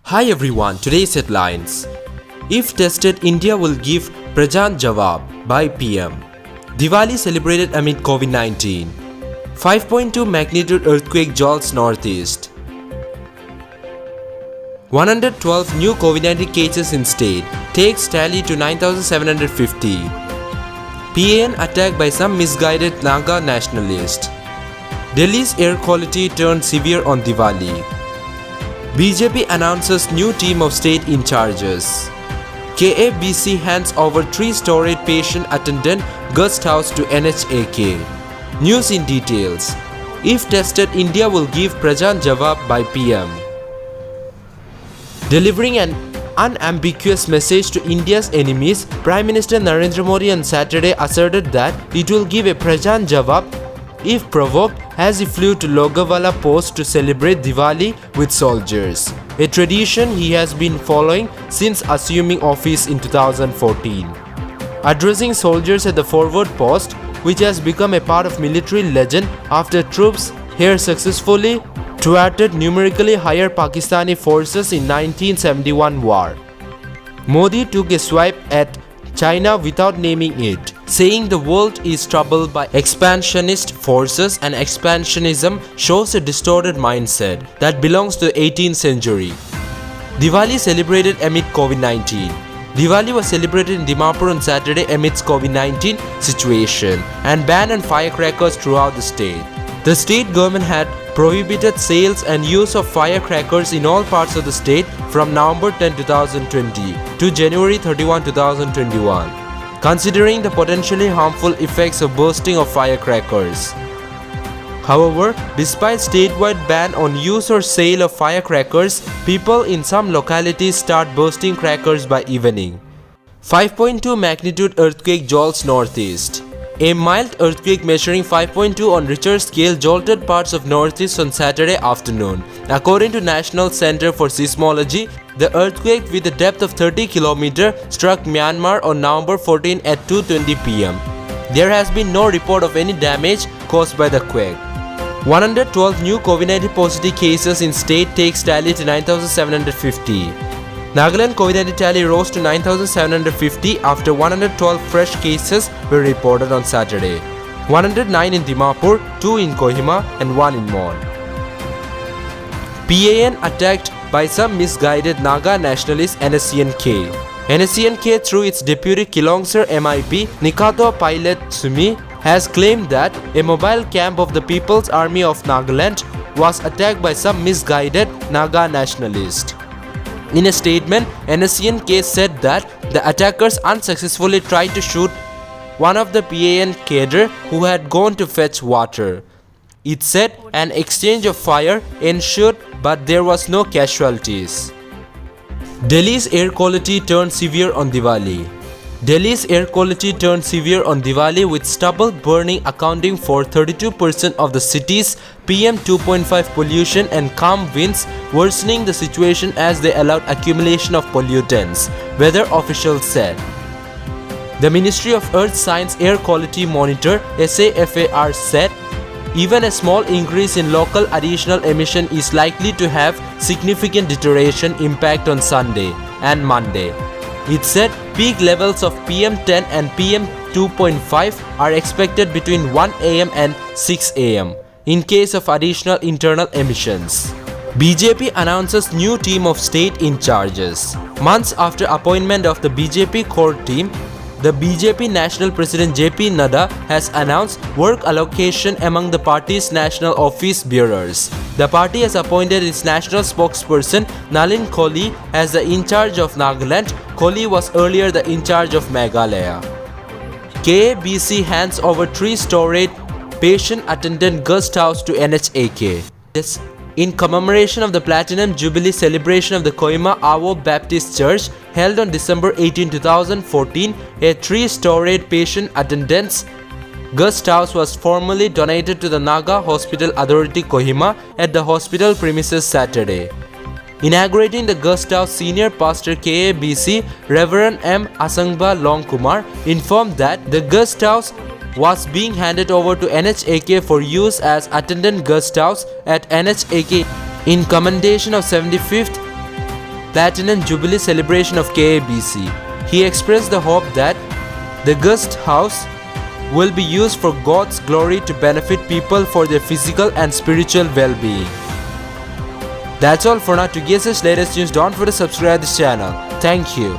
Hi everyone, today's headlines. If tested, India will give Prajan Jawab by PM. Diwali celebrated amid COVID-19. 5.2 magnitude earthquake jolts northeast. 112 new COVID-19 cases in state, takes tally to 9,750. PAN attacked by some misguided Naga nationalists. Delhi's air quality turned severe on Diwali. BJP announces new team of state in charges. KABC hands over 3-storied patient attendant guest house to NHAK. News in details. If tested, India will give Prajan Jawab by PM. Delivering an unambiguous message to India's enemies, Prime Minister Narendra Modi on Saturday asserted that it will give a Prajan Jawab if provoked, as he flew to Logawala Post to celebrate Diwali with soldiers, a tradition he has been following since assuming office in 2014. Addressing soldiers at the forward post, which has become a part of military legend after troops here successfully thwarted numerically higher Pakistani forces in 1971 war. Modi took a swipe at China without naming it, saying the world is troubled by expansionist forces and expansionism shows a distorted mindset that belongs to the 18th century. Diwali celebrated amid COVID-19. Diwali was celebrated in Dimapur on Saturday amidst COVID-19 situation and ban on firecrackers throughout the state. The state government had prohibited sales and use of firecrackers in all parts of the state from November 10, 2020 to January 31, 2021, considering the potentially harmful effects of bursting of firecrackers. However, despite statewide ban on use or sale of firecrackers, people in some localities start bursting crackers by evening. 5.2 magnitude earthquake jolts northeast. A mild earthquake measuring 5.2 on Richter scale jolted parts of northeast on Saturday afternoon. According to National Center for Seismology, the earthquake with a depth of 30 km struck Myanmar on November 14 at 2:20 p.m. There has been no report of any damage caused by the quake. 112 new COVID-19 positive cases in state takes tally to 9,750. Nagaland COVID-19 tally rose to 9,750 after 112 fresh cases were reported on Saturday. 109 in Dimapur, 2 in Kohima and 1 in Mon. PAN attacked by some misguided Naga nationalist NSCN-K. NSCN-K through its deputy Kilongsar MIP Nikato Pilot Sumi has claimed that a mobile camp of the People's Army of Nagaland was attacked by some misguided Naga nationalists. In a statement, NSCN-K said that the attackers unsuccessfully tried to shoot one of the PAN cadre who had gone to fetch water. It said an exchange of fire ensued, but there was no casualties. Delhi's air quality turned severe on Diwali. Delhi's air quality turned severe on Diwali with stubble burning accounting for 32% of the city's PM2.5 pollution and calm winds worsening the situation as they allowed accumulation of pollutants, weather officials said. The Ministry of Earth Science Air Quality Monitor SAFAR said even a small increase in local additional emission is likely to have significant deterioration impact on Sunday and Monday. It said peak levels of PM10 and PM2.5 are expected between 1 am and 6 am in case of additional internal emissions. BJP announces new team of state in charges. Months after appointment of the BJP core team, the BJP National President JP Nadda has announced work allocation among the party's national office bearers. The party has appointed its national spokesperson Nalin Kohli as the in charge of Nagaland. Kohli was earlier the in charge of Meghalaya. KABC hands over 3-storied patient attendant guest house to NHAK. In commemoration of the Platinum Jubilee celebration of the Kohima Awo Baptist Church held on December 18, 2014, a 3-storied patient attendance guest house was formally donated to the Naga Hospital Authority Kohima at the hospital premises Saturday. Inaugurating the guest house, senior pastor KABC Reverend M. Asangba Longkumar informed that the guest house was being handed over to NHAK for use as attendant guest house at NHAK in commendation of 75th Platinum Jubilee celebration of KABC. He expressed the hope that the guest house will be used for God's glory to benefit people for their physical and spiritual well-being. That's all for now. To get such latest news, don't forget to subscribe to this channel. Thank you.